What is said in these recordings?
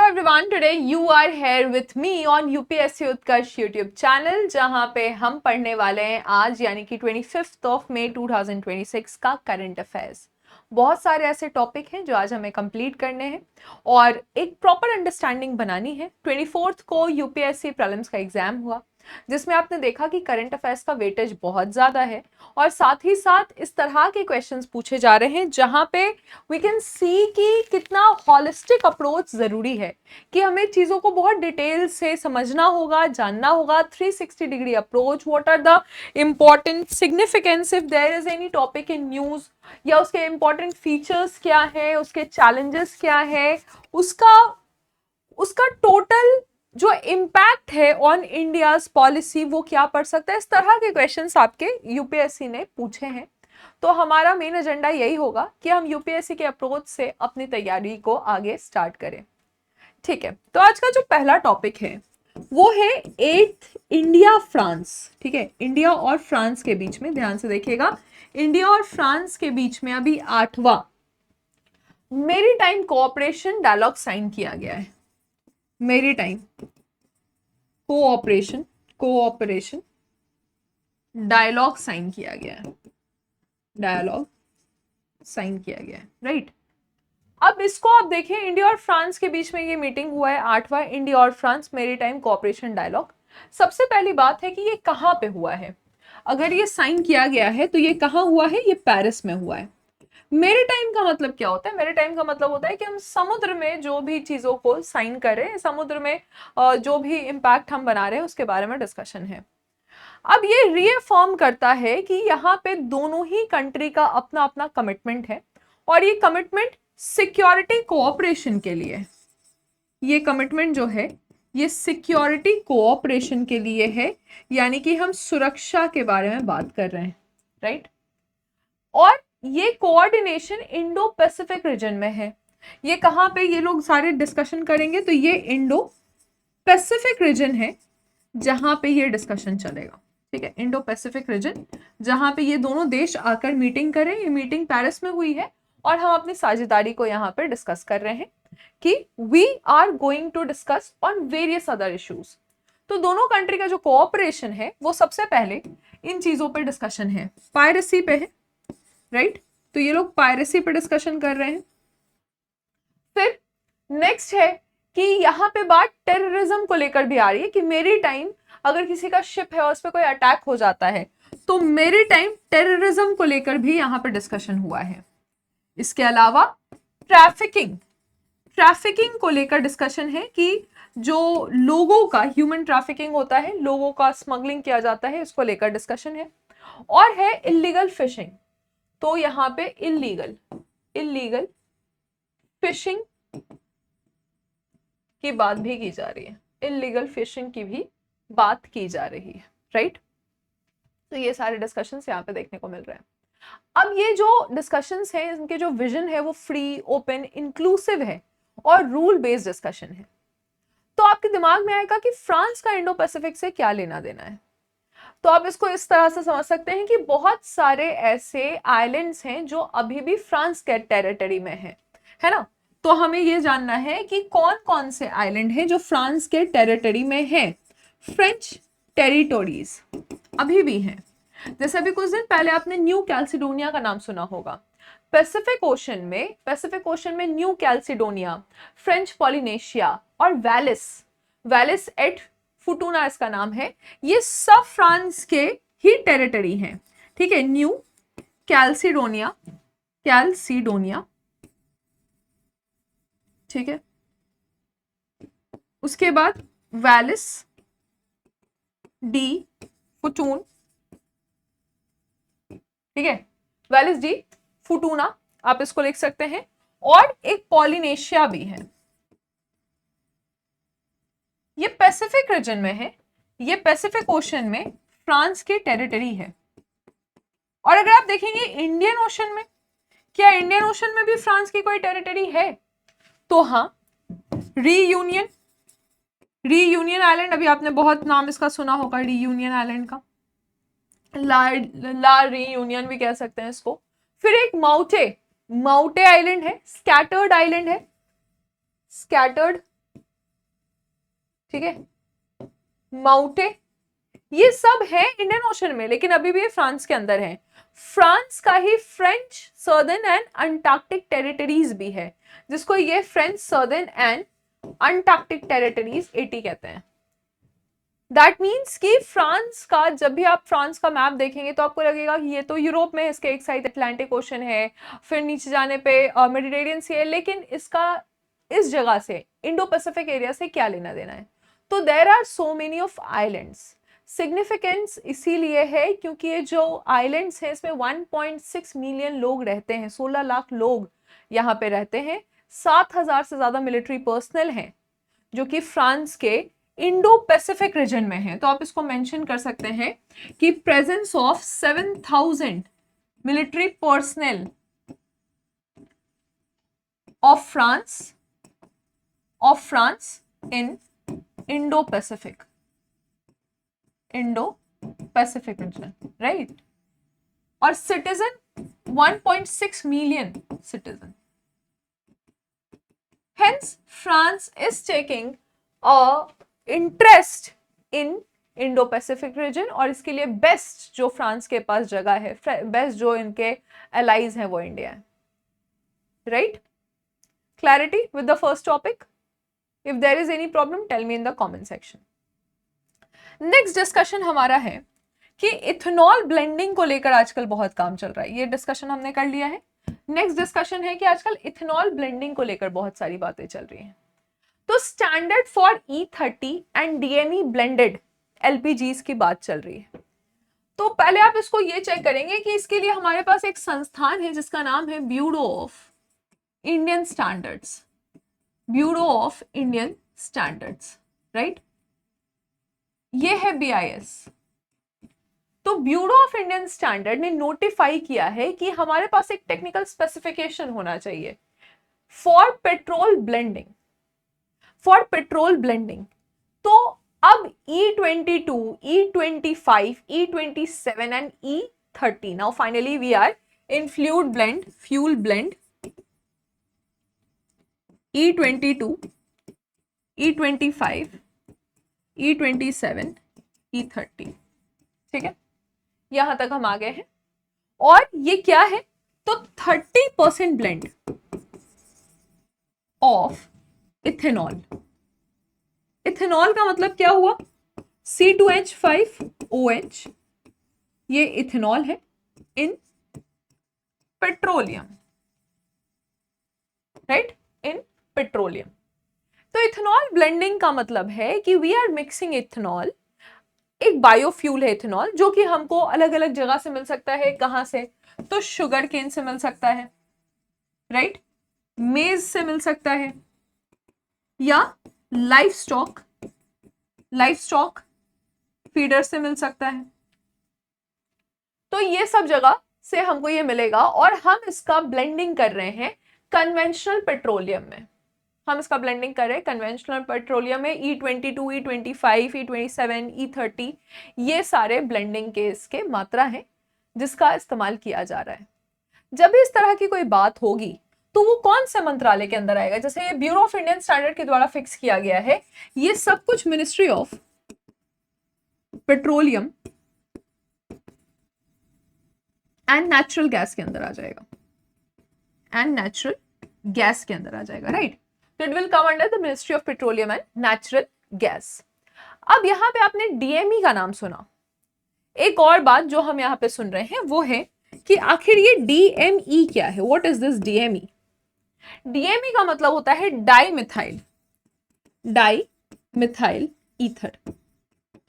everyone, today you are here with me on UPSC Utkarsh YouTube channel, जहां पे हम पढ़ने वाले हैं आज यानी कि 25 मई 2026 का करंट अफेयर्स। बहुत सारे ऐसे टॉपिक हैं जो आज हमें कंप्लीट करने हैं और एक प्रॉपर अंडरस्टैंडिंग बनानी है। 24 को यूपीएससी प्रीलिम्स का एग्जाम हुआ, जिसमें आपने देखा कि करंट अफेयर्स का वेटेज बहुत ज़्यादा है और साथ ही साथ इस तरह के क्वेश्चंस पूछे जा रहे हैं जहां पे वी कैन सी कि कितना हॉलिस्टिक अप्रोच ज़रूरी है, कि हमें चीज़ों को बहुत डिटेल से समझना होगा, जानना होगा। 360 degree approach, what are the important significance if there is any topic in news, या उसके इम्पॉर्टेंट फीचर्स क्या है, उसके चैलेंजेस क्या है, उसका टोटल जो इम्पैक्ट है ऑन इंडियाज पॉलिसी वो क्या पड़ सकता है। इस तरह के क्वेश्चंस आपके यूपीएससी ने पूछे हैं। तो हमारा मेन एजेंडा यही होगा कि हम यूपीएससी के अप्रोच से अपनी तैयारी को आगे स्टार्ट करें। ठीक है, तो आज का जो पहला टॉपिक है वो है 8th इंडिया फ्रांस। ठीक है, इंडिया और फ्रांस के बीच में, ध्यान से देखिएगा, इंडिया और फ्रांस के बीच में अभी 8वां मेरीटाइम कोऑपरेशन डायलॉग साइन किया गया है। मेरीटाइम कोऑपरेशन डायलॉग साइन किया गया है, राइट। अब इसको आप देखें, इंडिया और फ्रांस के बीच में ये मीटिंग हुआ है, 8वां इंडिया और फ्रांस मेरीटाइम कोऑपरेशन डायलॉग। सबसे पहली बात है कि ये कहाँ पे हुआ है। अगर ये साइन किया गया है तो ये कहाँ हुआ है? ये पेरिस में हुआ है। मेरीटाइम का मतलब क्या होता है? मेरीटाइम का मतलब होता है कि हम समुद्र में जो भी चीजों को साइन कर रहे हैं, समुद्र में जो भी इम्पैक्ट हम बना रहे हैं उसके बारे में डिस्कशन है। अब ये रीअफर्म करता है कि यहाँ पे दोनों ही कंट्री का अपना अपना कमिटमेंट है और ये कमिटमेंट सिक्योरिटी कोऑपरेशन के लिए, ये कमिटमेंट जो है ये सिक्योरिटी कोऑपरेशन के लिए है, यानी कि हम सुरक्षा के बारे में बात कर रहे हैं, राइट। और ये कोऑर्डिनेशन इंडो पैसिफिक रीजन में है। ये कहाँ पे ये लोग सारे डिस्कशन करेंगे? तो ये इंडो पैसिफिक रीजन है जहां पे ये डिस्कशन चलेगा। ठीक है, इंडो पैसिफिक रीजन जहां पे ये दोनों देश आकर मीटिंग करें। ये मीटिंग पेरिस में हुई है और हम अपनी साझेदारी को यहाँ पे डिस्कस कर रहे हैं कि we are going to discuss on various other issues. तो दोनों कंट्री का जो कोऑपरेशन है वो सबसे पहले इन चीजों पे डिस्कशन है, पायरेसी पे है, राइट। तो ये लोग पायरेसी पे डिस्कशन कर रहे हैं। फिर नेक्स्ट है कि यहाँ पे बात टेररिज्म को लेकर भी आ रही है कि मेरीटाइम, अगर किसी का शिप है और उस पर कोई अटैक हो जाता है तो मेरीटाइम टेररिज्म को लेकर भी यहाँ पे डिस्कशन हुआ है। इसके अलावा ट्रैफिकिंग को लेकर डिस्कशन है कि जो लोगों का ह्यूमन ट्रैफिकिंग होता है, लोगों का स्मगलिंग किया जाता है, इसको लेकर डिस्कशन है। और है इलीगल फिशिंग। तो यहाँ पे इलीगल फिशिंग की बात भी की जा रही है, इलीगल फिशिंग की भी बात की जा रही है, राइट। तो ये सारे डिस्कशंस यहाँ पे देखने को मिल रहे हैं। अब ये जो डिस्कशंस हैं, इनके जो विजन है वो फ्री, ओपन, इंक्लूसिव है और रूल बेस्ड डिस्कशन है। तो आपके दिमाग में आएगा कि फ्रांस का इंडो पैसिफिक से क्या लेना देना है। तो आप इसको इस तरह से समझ सकते हैं कि बहुत सारे ऐसे आइलैंड्स हैं जो अभी भी फ्रांस के टेरिटरी में है ना। तो हमें ये जानना है कि कौन कौन से आइलैंड हैं जो फ्रांस के टेरिटरी में हैं। फ्रेंच टेरिटोरीज अभी भी हैं। जैसे अभी कुछ दिन पहले आपने न्यू कैल्सिडोनिया का नाम सुना होगा। पैसिफिक ओशन में न्यू कैल्सिडोनिया, फ्रेंच पॉलिनेशिया और वैलिस एट फुटूना इसका नाम है, ये सब फ्रांस के ही टेरिटरी हैं। ठीक है, न्यू कैल्सिडोनिया, ठीक है। उसके बाद वैलिस डी फुटून, ठीक है, वैलिस डी फुटूना आप इसको लिख सकते हैं। और एक पॉलिनेशिया भी है, ये पैसिफिक रीजन में है, ये पैसिफिक ओशन में फ्रांस की टेरिटरी है। और अगर आप देखेंगे इंडियन ओशन में, क्या इंडियन ओशन में भी फ्रांस की कोई टेरिटरी है? तो हाँ, रीयूनियन आइलैंड, अभी आपने बहुत नाम इसका सुना होगा रीयूनियन आइलैंड का, ला रीयूनियन भी कह सकते हैं इसको। फिर एक माउटे आइलैंड है, स्कैटर्ड आइलैंड है, स्कैटर्ड ठीक है, माउटे, ये सब है इंडियन ओशन में, लेकिन अभी भी ये फ्रांस के अंदर है। फ्रांस का ही French southern and Antarctic territories भी है, जिसको ये French southern and Antarctic territories AT कहते हैं। दैट मीन्स कि फ्रांस का, जब भी आप फ्रांस का मैप देखेंगे तो आपको लगेगा कि ये तो यूरोप में है, इसके एक साइड अटलांटिक ओशन है, फिर नीचे जाने पे मेडिटेरियन सी है, लेकिन इसका इस जगह से, इंडो पैसिफिक एरिया से क्या लेना देना है? तो there are so many of islands. Significance इसीलिए है क्योंकि ये जो आइलैंड्स हैं इसमें 1.6 मिलियन लोग रहते हैं, 16 लाख लोग यहाँ पे रहते हैं, 7,000 से ज्यादा मिलिट्री पर्सनल हैं जो कि फ्रांस के इंडो पैसिफिक रीजन में है। तो आप इसको मेंशन कर सकते हैं कि presence of 7,000 military personnel of France in Indo Pacific region, right. और citizen 1.6 million citizen. Hence, France is taking interest in Indo-Pacific region, और इसके लिए बेस्ट जो फ्रांस के पास जगह है, बेस्ट जो इनके एलाइज हैं वो इंडिया है, right. Clarity with the first topic? If there is any problem tell me in the comment section. Next discussion हमारा है कि इथेनॉल ब्लेंडिंग को लेकर आजकल बहुत काम चल रहा है, ये डिस्कशन हमने कर लिया है। नेक्स्ट डिस्कशन है कि आजकल इथेनॉल ब्लेंडिंग को लेकर बहुत सारी बातें चल रही हैं। तो standard for E30 and DME blended LPGs की बात चल रही है। तो पहले आप इसको ये चेक करेंगे कि इसके लिए हमारे पास एक संस्थान है जिसका नाम है bureau of Indian standards, bureau of Indian standards, right. ये है BIS। तो ब्यूरो ऑफ इंडियन स्टैंडर्ड ने नोटिफाई किया है कि हमारे पास एक टेक्निकल स्पेसिफिकेशन होना चाहिए फॉर पेट्रोल ब्लेंडिंग, तो अब E22, E25, E27 and E30, now finally we are in fuel blend E22, E25, E27, E30, ठीक है, यहां तक हम आ गए हैं। और ये क्या है? तो 30% ब्लेंड ऑफ इथेनॉल। इथेनॉल का मतलब क्या हुआ? C2H5OH, ये इथेनॉल है in petroleum, right, in petroleum. तो इथेनॉल ब्लेंडिंग का मतलब है कि वी आर मिक्सिंग इथेनॉल, एक बायोफ्यूल है इथेनॉल, जो कि हमको अलग अलग जगह से मिल सकता है। कहां से? तो शुगर केन से मिल सकता है, राइट, मेज से मिल सकता है, या लाइफ स्टॉक फीडर से मिल सकता है। तो ये सब जगह से हमको ये मिलेगा, और हम इसका ब्लेंडिंग कर रहे हैं कन्वेंशनल पेट्रोलियम में। हम इसका ब्लेंडिंग कर रहे हैं कन्वेंशनल पेट्रोलियम में। E22, E25, E27, E30, ये सारे ब्लेंडिंग के इसके मात्रा है जिसका इस्तेमाल किया जा रहा है। जब भी इस तरह की कोई बात होगी तो वो कौन से मंत्रालय के अंदर आएगा? जैसे ये ब्यूरो ऑफ इंडियन स्टैंडर्ड के द्वारा फिक्स किया गया है, ये सब कुछ ministry of petroleum and natural gas के अंदर आ जाएगा, राइट। तो it will come under the ministry of petroleum and natural gas. अब यहां पे आपने DME का नाम सुना। एक और बात जो हम यहां पे सुन रहे हैं वो है कि आखिर ये DME क्या है? What is this DME? DME का मतलब होता है डाई मिथाइल ईथर,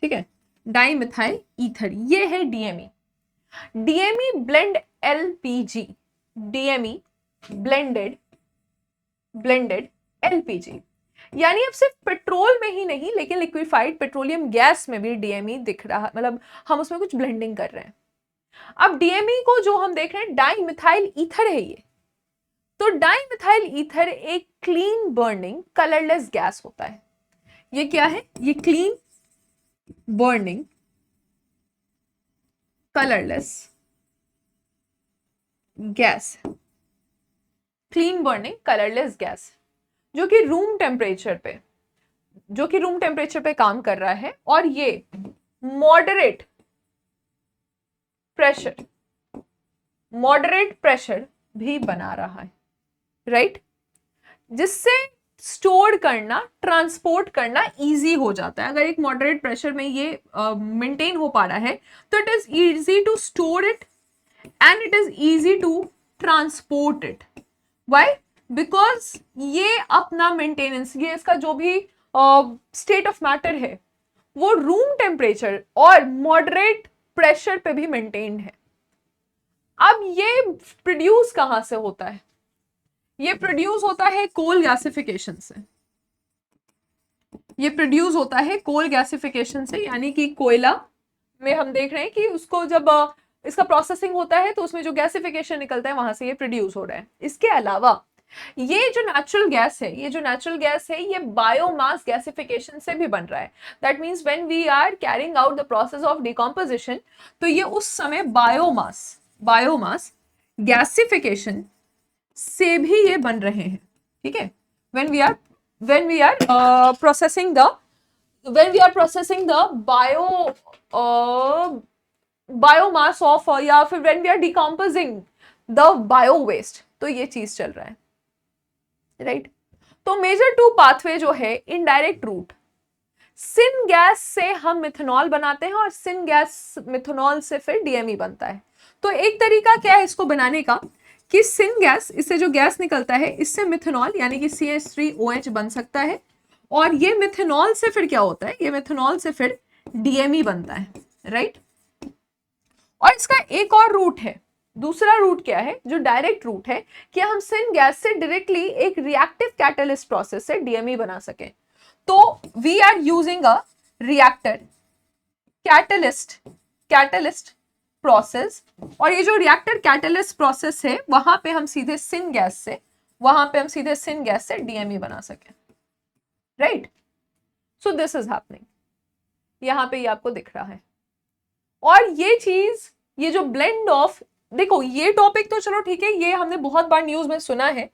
ठीक है, डाई मिथाइल ईथर, ये है DME। DME blend LPG, DME blended LPG, यानी अब सिर्फ पेट्रोल में ही नहीं लेकिन लिक्विफाइड पेट्रोलियम गैस में भी DME दिख रहा, मतलब हम उसमें कुछ ब्लेंडिंग कर रहे हैं। अब DME को जो हम देख रहे हैं डाई मिथाइल ईथर है ये। तो डाई मिथाइल ईथर एक क्लीन बर्निंग कलरलेस गैस होता है। ये क्या है? ये clean burning colourless gas, clean burning colourless gas, जो कि रूम टेम्परेचर पे जो कि रूम टेम्परेचर पे काम कर रहा है, और ये मॉडरेट प्रेशर, मॉडरेट प्रेशर भी बना रहा है, राइट, जिससे स्टोर करना, ट्रांसपोर्ट करना इजी हो जाता है। अगर एक मॉडरेट प्रेशर में ये मेंटेन हो पा रहा है तो it is easy to store it and it is easy to transport it. Why? Because ये अपना मेंटेनेंस, ये इसका जो भी स्टेट ऑफ मैटर है वो रूम टेम्परेचर और मॉडरेट प्रेशर पे भी मेंटेन्ड है। अब ये प्रोड्यूस कहां से होता है? ये प्रोड्यूस होता है कोल गैसिफिकेशन से। ये प्रोड्यूस होता है कोल गैसिफिकेशन से, यानी कि कोयला में हम देख रहे हैं कि उसको जब इसका प्रोसेसिंग होता है तो उसमें जो गैसिफिकेशन निकलता है वहां से ये प्रोड्यूस हो रहा है। इसके अलावा ये जो नेचुरल गैस है, ये जो नेचुरल गैस है, ये बायोमास गैसिफिकेशन से भी बन रहा है। That means when we are carrying out the process of decomposition, तो ये उस समय बायोमास गैसिफिकेशन से भी ये बन रहे हैं। ठीक है, when we are processing the biomass of या फिर when we are decomposing the bio waste, तो ये चीज चल रहा है, राइट। तो मेजर टू पाथवे जो है, इनडायरेक्ट रूट, सिन गैस से हम मिथेनॉल बनाते हैं और सिन गैस मिथेनॉल से फिर डीएमई बनता है। तो एक तरीका क्या है इसको बनाने का कि सिन गैस, इससे जो गैस निकलता है इससे मिथेनॉल यानी कि CH3OH बन सकता है, और ये मिथेनॉल से फिर क्या होता है, ये मिथेनॉल से फिर डीएमई बनता है, राइट। और इसका एक और रूट है, दूसरा रूट क्या है, जो डायरेक्ट रूट है, कि हम सिन गैस से डायरेक्टली एक रिएक्टिव कैटलिस्ट प्रोसेस से डीएमई बना सकें। तो we are using a reactor catalyst process, और ये जो रिएक्टर कैटलिस्ट प्रोसेस है वहां पे हम सीधे सिन गैस से डीएमई बना सकें, right. So this is happening, यहां पे ये आपको दिख रहा है। और ये चीज, ये जो ब्लेंड ऑफ, देखो ये टॉपिक तो चलो ठीक है, ये हमने बहुत बार न्यूज में सुना है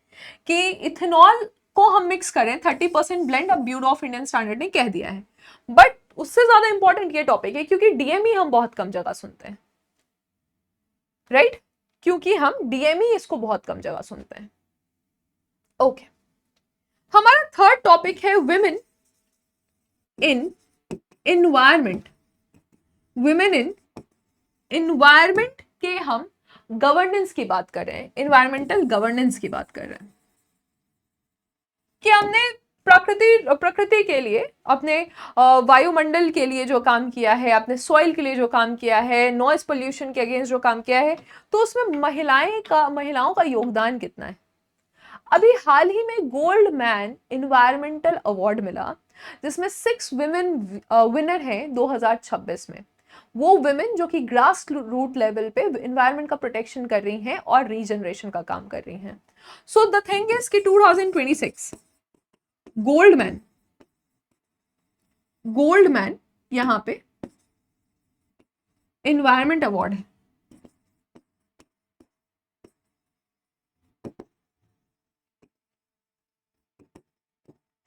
कि इथेनॉल को हम मिक्स करें 30% ब्लेंड, अब ब्यूरो ऑफ इंडियन स्टैंडर्ड ने कह दिया है, बट उससे ज्यादा इंपॉर्टेंट ये टॉपिक है क्योंकि डीएमई हम बहुत कम जगह सुनते हैं, राइट, क्योंकि हम डीएमई इसको बहुत कम जगह सुनते हैं। ओके, हमारा थर्ड टॉपिक है women in environment. Women in environment के हम गवर्नेंस की बात कर रहे हैं, एनवायरमेंटल गवर्नेंस की बात कर रहे हैं कि हमने प्रकृति के लिए, अपने वायुमंडल के लिए जो काम किया है, अपने सॉइल के लिए जो काम किया है, नॉइज पोल्यूशन के अगेंस्ट जो काम किया है, तो उसमें महिलाओं का योगदान कितना है। अभी हाल ही में गोल्ड मैन एनवायरमेंटल अवार्ड मिला, जिसमें 6 विमेन विनर हैं 2026 में। वो विमेन जो कि ग्रास रूट लेवल पे एनवायरमेंट का प्रोटेक्शन कर रही हैं और रीजनरेशन का काम कर रही हैं। सो द थिंग इज कि 2026 गोल्ड मैन यहां पे एनवायरमेंट अवार्ड है,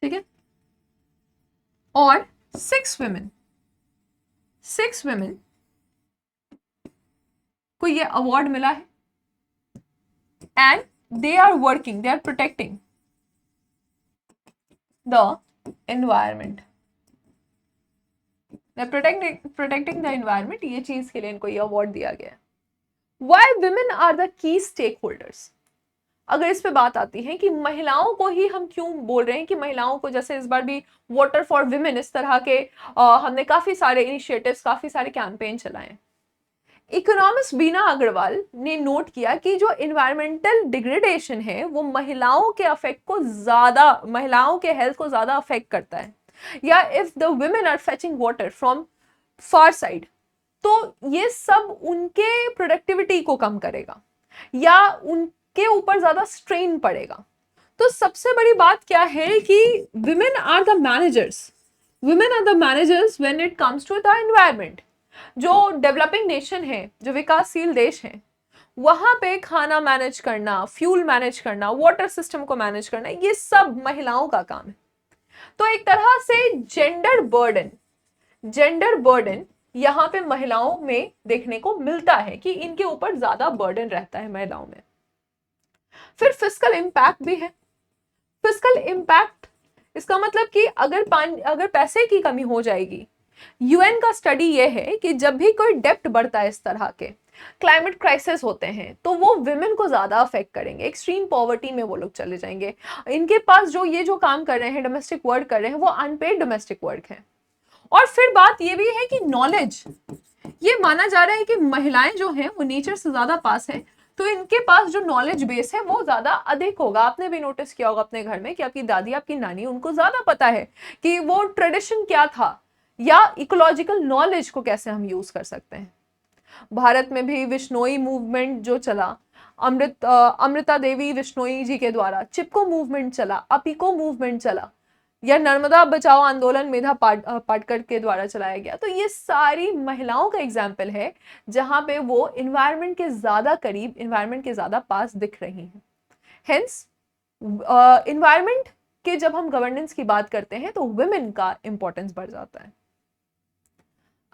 ठीक है। और 6 विमेन को ये अवार्ड मिला है, and they are protecting the environment, protecting the environment, ये चीज के लिए इनको ये अवार्ड दिया गया है। Why women are the key stakeholders. अगर इस पे बात आती है कि महिलाओं को ही हम क्यों बोल रहे हैं कि महिलाओं को, जैसे इस बार भी वाटर फॉर विमेन, इस तरह के हमने काफी सारे इनिशिएटिव्स, काफी सारे कैंपेन चलाए। इकोनॉमिस्ट बीना अग्रवाल ने नोट किया कि जो एनवायरमेंटल डिग्रेडेशन है वो महिलाओं के हेल्थ को ज्यादा अफेक्ट करता है, या if the women are fetching water from far side, तो ये सब उनके प्रोडक्टिविटी को कम करेगा या उनके ऊपर ज्यादा स्ट्रेन पड़ेगा। तो सबसे बड़ी बात क्या है कि women are the managers when it comes to the environment। जो डेवलपिंग नेशन है, जो विकासशील देश है, वहां पे खाना मैनेज करना, फ्यूल मैनेज करना, वाटर सिस्टम को मैनेज करना, ये सब महिलाओं का काम है। तो एक तरह से जेंडर बर्डन यहाँ पे महिलाओं में देखने को मिलता है कि इनके ऊपर ज्यादा बर्डन रहता है महिलाओं में। फिर फिस्कल इम्पैक्ट भी है। फिस्कल इम्पैक्ट इसका मतलब कि अगर पैसे की कमी हो जाएगी, यूएन का स्टडी ये है कि जब भी कोई डेप्ट बढ़ता है, इस तरह के क्लाइमेट क्राइसिस होते हैं, तो वो विमेन को ज्यादा अफेक्ट करेंगे, एक्सट्रीम पॉवर्टी में वो लोग चले जाएंगे। इनके पास जो काम कर रहे हैं, डोमेस्टिक वर्क कर रहे हैं, वो अनपेड डोमेस्टिक वर्क है। और फिर बात ये भी है कि नॉलेज, ये माना जा रहा है कि महिलाएं जो हैं वो नेचर से ज्यादा पास है, तो इनके पास जो नॉलेज बेस है वो ज्यादा अधिक होगा। आपने भी नोटिस किया होगा अपने घर में कि आपकी दादी, आपकी नानी, उनको ज्यादा पता है कि वो ट्रेडिशन क्या था या इकोलॉजिकल नॉलेज को कैसे हम यूज कर सकते हैं। भारत में भी विश्नोई मूवमेंट जो चला, अमृता देवी विश्नोई जी के द्वारा चिपको मूवमेंट चला, अपिको मूवमेंट चला, या नर्मदा बचाओ आंदोलन मेधा पाटकर के द्वारा चलाया गया। तो ये सारी महिलाओं का एग्जाम्पल है जहां पे वो इन्वायरमेंट के ज्यादा करीब, इन्वायरमेंट के ज्यादा पास दिख रही हैं। हेंस इन्वायरमेंट के जब हम गवर्नेंस की बात करते हैं तो वुमेन का इंपॉर्टेंस बढ़ जाता है।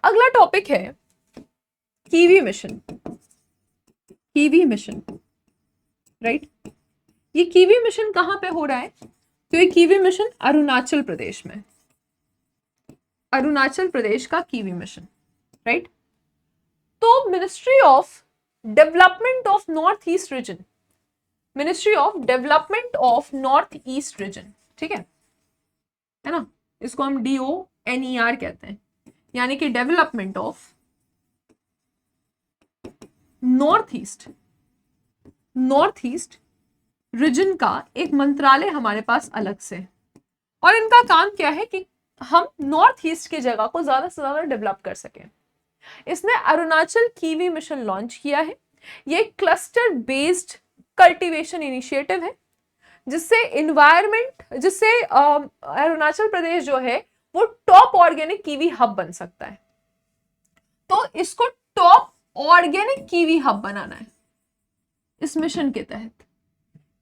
अगला टॉपिक है kiwi mission. Kiwi mission, right. ये कीवी मिशन कहां पे हो रहा है? तो ये कीवी मिशन अरुणाचल प्रदेश में, अरुणाचल प्रदेश का कीवी मिशन, राइट। तो ministry of development of north east region, ministry of development of north east region, ठीक है ना, इसको हम DONER कहते हैं, यानी कि development of north east region का एक मंत्रालय हमारे पास अलग से। और इनका काम क्या है कि हम नॉर्थ ईस्ट की जगह को ज्यादा से ज्यादा डेवलप कर सकें। इसने अरुणाचल कीवी मिशन लॉन्च किया है। ये क्लस्टर बेस्ड कल्टीवेशन इनिशिएटिव है जिससे अरुणाचल प्रदेश जो है वो टॉप ऑर्गेनिक कीवी हब बन सकता है। तो इसको टॉप ऑर्गेनिक कीवी हब बनाना है इस मिशन के तहत,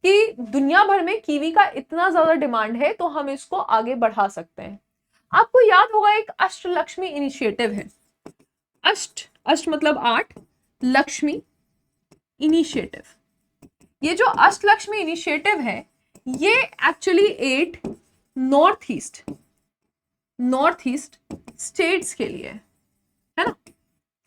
कि दुनिया भर में कीवी का इतना ज्यादा डिमांड है तो हम इसको आगे बढ़ा सकते हैं। आपको याद होगा एक अष्टलक्ष्मी इनिशिएटिव है, अष्ट मतलब 8, लक्ष्मी इनिशिएटिव। ये जो अष्टलक्ष्मी इनिशिएटिव है ये एक्चुअली 8 नॉर्थ ईस्ट स्टेट्स के लिए है ना,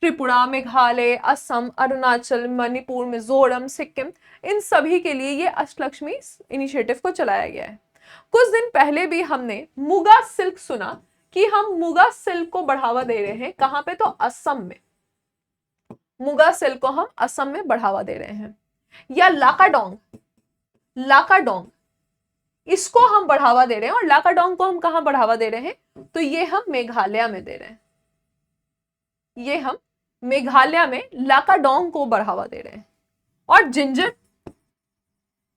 त्रिपुरा, मेघालय, असम, अरुणाचल, मणिपुर, मिजोरम, सिक्किम, इन सभी के लिए ये अष्टलक्ष्मी इनिशिएटिव को चलाया गया है। कुछ दिन पहले भी हमने मुगा सिल्क सुना कि हम मुगा सिल्क को बढ़ावा दे रहे हैं। कहां पे? तो असम में। मुगा सिल्क को हम असम में बढ़ावा दे रहे हैं। या लाकाडोंग, इसको हम बढ़ावा दे रहे हैं। और लाकाडोंग को हम कहां बढ़ावा दे रहे हैं? तो ये हम मेघालय में दे रहे हैं। ये हम मेघालय में लाकाडोंग को बढ़ावा दे रहे हैं। और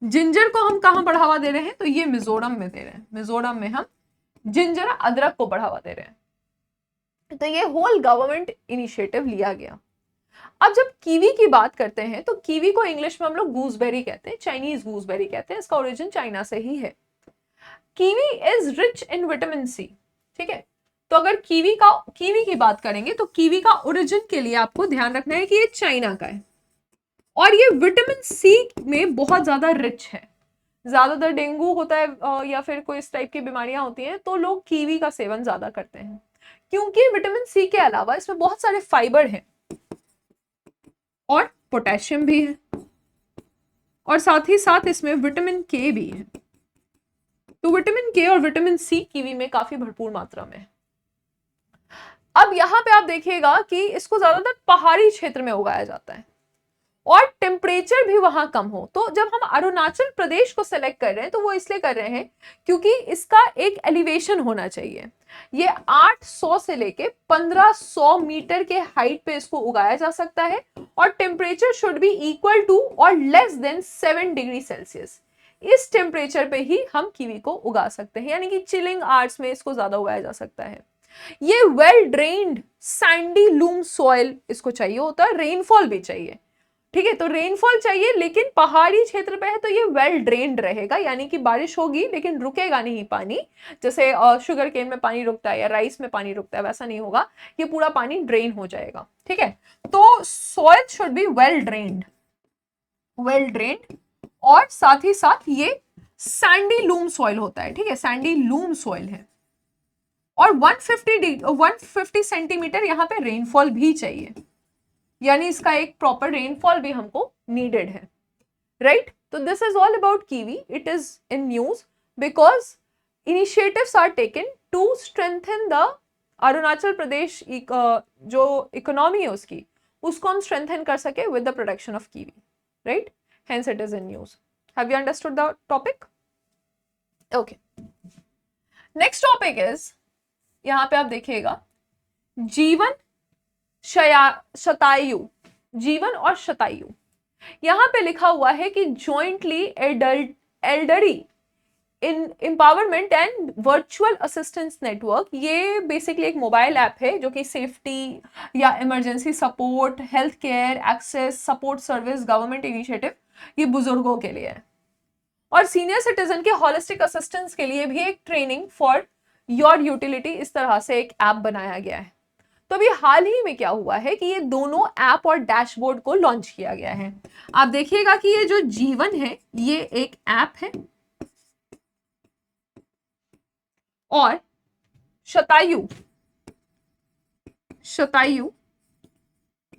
जिंजर को हम कहां बढ़ावा दे रहे हैं? तो ये मिजोरम में दे रहे हैं। मिजोरम में हम जिंजर, अदरक को बढ़ावा दे रहे हैं। तो ये होल गवर्नमेंट इनिशिएटिव लिया गया। अब जब कीवी की बात करते हैं तो कीवी को इंग्लिश में हम लोग गूसबेरी कहते हैं, चाइनीज गूसबेरी कहते हैं। इसका ओरिजिन चाइना से ही है। Kiwi is rich in vitamin C, ठीक है। तो अगर कीवी की बात करेंगे तो कीवी का ओरिजिन के लिए आपको ध्यान रखना है कि ये चाइना का है और ये विटामिन सी में बहुत ज्यादा रिच है। ज्यादातर डेंगू होता है या फिर कोई इस टाइप की बीमारियां होती हैं तो लोग कीवी का सेवन ज्यादा करते हैं, क्योंकि विटामिन सी के अलावा इसमें बहुत सारे फाइबर हैं और पोटेशियम भी है और साथ ही साथ इसमें विटामिन के भी है। तो विटामिन के और विटामिन सी कीवी में काफी भरपूर मात्रा में है। अब यहां पे आप देखिएगा कि इसको ज्यादातर पहाड़ी क्षेत्र में उगाया जाता है और टेम्परेचर भी वहां कम हो। तो जब हम अरुणाचल प्रदेश को सेलेक्ट कर रहे हैं तो वो इसलिए कर रहे हैं क्योंकि इसका एक एलिवेशन होना चाहिए। ये 800 से लेके 1500 मीटर के हाइट पे इसको उगाया जा सकता है और temperature should be equal to और लेस देन 7 डिग्री सेल्सियस। इस टेम्परेचर पे ही हम कीवी को उगा सकते हैं, यानी कि चिलिंग आवर्स में इसको ज्यादा उगाया जा सकता है। ये well drained Sandy loom soil इसको चाहिए होता है, रेनफॉल भी चाहिए। ठीक है, तो रेनफॉल चाहिए, लेकिन पहाड़ी क्षेत्र पे है तो ये वेल ड्रेन्ड रहेगा, यानी कि बारिश होगी लेकिन रुकेगा नहीं पानी, जैसे शुगर केन में पानी रुकता है या राइस में पानी रुकता है, वैसा नहीं होगा, ये पूरा पानी ड्रेन हो जाएगा। ठीक है, तो soil should be well drained, और साथ ही साथ ये सैंडी लूम सॉइल होता है। ठीक है, सैंडी लूम सॉइल है, और 150 सेंटीमीटर यहाँ पे रेनफॉल भी चाहिए, यानी इसका एक प्रॉपर रेनफॉल भी हमको नीडेड है, राइट। तो this is all about kiwi, it is in news because initiatives are taken to strengthen the Arunachal Pradesh जो इकोनॉमी है उसकी, उसको हम स्ट्रेंथन कर सके with the production of kiwi, right, hence it is in news. Have you understood the topic? Okay, next topic is, यहां पे आप देखिएगा, जीवन शतायु, जीवन और शतायु। यहां पे लिखा हुआ है कि jointly elderly in empowerment and virtual assistance network, ये बेसिकली एक मोबाइल ऐप है जो कि सेफ्टी या emergency support, health care access, support service, government initiative, ये बुजुर्गों के लिए है, और सीनियर सिटीजन के होलिस्टिक असिस्टेंस के लिए भी एक ट्रेनिंग फॉर योर यूटिलिटी, इस तरह से एक ऐप बनाया गया है। तो अभी हाल ही में क्या हुआ है कि ये दोनों ऐप और डैशबोर्ड को लॉन्च किया गया है। आप देखिएगा कि ये जो जीवन है ये एक ऐप है, और शतायु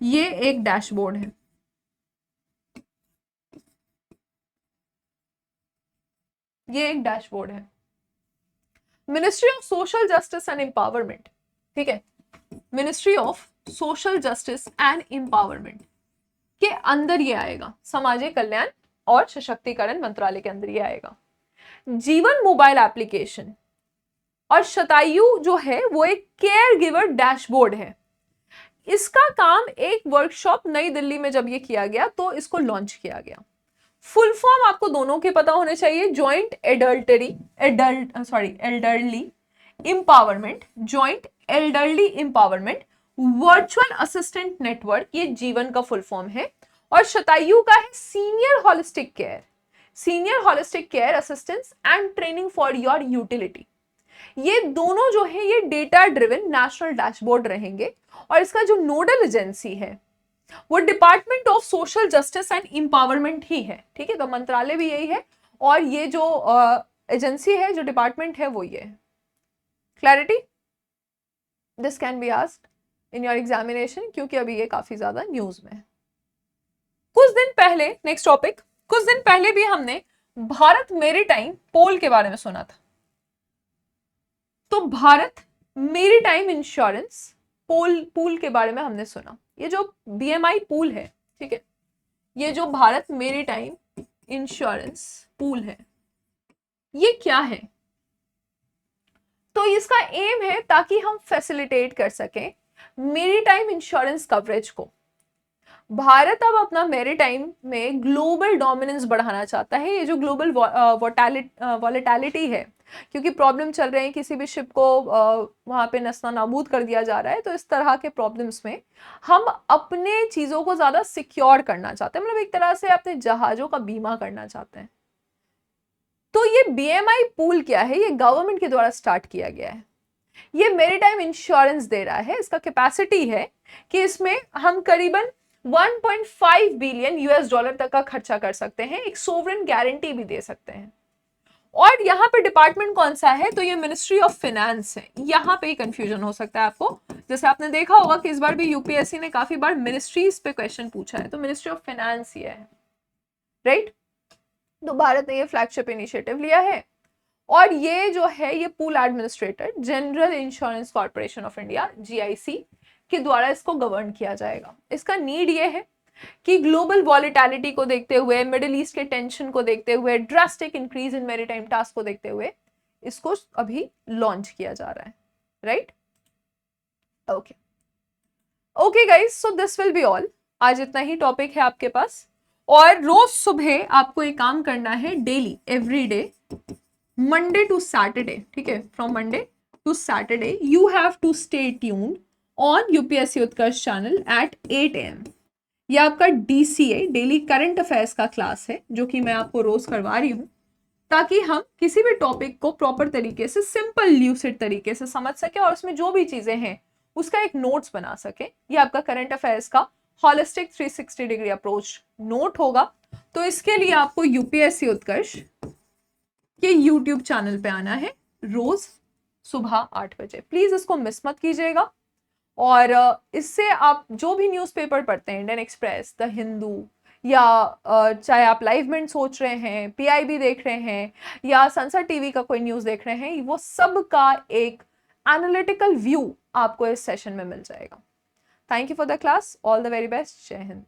ये एक डैशबोर्ड है। ये एक डैशबोर्ड है। Ministry of social justice and empowerment, ठीक है, ministry of social justice and empowerment के अंदर ये आएगा, सामाजिक कल्याण और सशक्तिकरण मंत्रालय के अंदर ये आएगा। जीवन मोबाइल एप्लीकेशन और शतायु जो है वो एक केयर गिवर डैशबोर्ड है। इसका काम एक वर्कशॉप नई दिल्ली में जब ये किया गया तो इसको लॉन्च किया गया। फुल फॉर्म आपको दोनों के पता होने चाहिए, joint elderly empowerment, joint elderly empowerment virtual assistant network, ये जीवन का फुल फॉर्म है, और शतायु का है senior holistic care assistance and training for your utility. ये दोनों जो है ये डेटा ड्रिवन नेशनल डैशबोर्ड रहेंगे, और इसका जो नोडल एजेंसी है वो department of social justice and empowerment ही है। ठीक है, तो मंत्रालय भी यही है, और ये जो एजेंसी है, जो डिपार्टमेंट है वो ये है। Clarity? This can be asked in your examination, क्योंकि अभी ये काफी ज्यादा न्यूज में है। कुछ दिन पहले, नेक्स्ट टॉपिक, कुछ दिन पहले भी हमने भारत मेरीटाइम पोल के बारे में सुना था। तो भारत मेरीटाइम इंश्योरेंस पूल के बारे में हमने सुना। ये जो बीएमआई पूल है, ठीक है, ये जो भारत मेरीटाइम इंश्योरेंस पूल है, ये क्या है? तो इसका एम है ताकि हम फैसिलिटेट कर सकें मेरीटाइम इंश्योरेंस कवरेज को। भारत अब अपना मेरीटाइम में ग्लोबल डोमिनेंस बढ़ाना चाहता है। ये जो ग्लोबल वॉलेटिलिटी है, क्योंकि प्रॉब्लम चल रहे हैं, किसी भी शिप को वहां पे नस्ता नाबूद कर दिया जा रहा है, तो इस तरह के प्रॉब्लम्स में हम अपने चीजों को ज्यादा सिक्योर करना चाहते हैं, मतलब एक तरह से अपने जहाजों का बीमा करना चाहते हैं। तो ये बीएमआई पूल क्या है? ये गवर्नमेंट के द्वारा स्टार्ट किया गया है। ये मेरीटाइम इंश्योरेंस दे रहा है। इसका कैपेसिटी है कि इसमें हम करीबन 1.5 बिलियन यूएस डॉलर तक का खर्चा कर सकते हैं, एक सोवरेन गारंटी भी दे सकते हैं। और यहाँ पे डिपार्टमेंट कौन सा है? तो ये मिनिस्ट्री ऑफ फाइनेंस है। यहाँ पे कंफ्यूजन हो सकता है आपको, जैसे आपने देखा होगा कि इस बार भी यूपीएससी ने काफी बार मिनिस्ट्रीज पे क्वेश्चन पूछा है, तो मिनिस्ट्री ऑफ फाइनेंस ये है, राइट। तो भारत ने ये फ्लैगशिप इनिशिएटिव लिया है, और ये जो है ये pool administrator general insurance corporation of India GIC के द्वारा इसको गवर्न किया जाएगा। इसका नीड ये है कि ग्लोबल वॉलेटिलिटी को देखते हुए, मिडिल ईस्ट के टेंशन को देखते हुए, drastic increase in maritime task को देखते हुए इसको अभी लॉन्च किया जा रहा है, right. Okay okay guys, so this will be all. आज इतना ही टॉपिक है आपके पास, और रोज सुबह आपको एक काम करना है, daily every day, Monday to Saturday, ठीक है, from Monday to Saturday you have to stay tuned on UPSC Utkarsh channel at 8 AM। ये आपका DCA डेली करंट अफेयर्स का क्लास है जो कि मैं आपको रोज करवा रही हूँ, ताकि हम किसी भी टॉपिक को प्रॉपर तरीके से, सिंपल ल्यूसिड तरीके से समझ सके और उसमें जो भी चीजें हैं उसका एक नोट्स बना सके। ये आपका करंट अफेयर्स का होलिस्टिक 360 डिग्री अप्रोच नोट होगा। तो इसके लिए आपको यूपीएससी उत्कर्ष के यूट्यूब चैनल पे आना है रोज सुबह 8 बजे। प्लीज इसको मिस मत कीजिएगा। और इससे आप जो भी न्यूज़पेपर पढ़ते हैं, इंडियन एक्सप्रेस, द हिंदू, या चाहे आप लाइव मिनट सोच रहे हैं, PIB देख रहे हैं, या संसद टीवी का कोई न्यूज़ देख रहे हैं, वो सब का एक एनालिटिकल व्यू आपको इस सेशन में मिल जाएगा। Thank you for the class. All the very best. जय हिंद।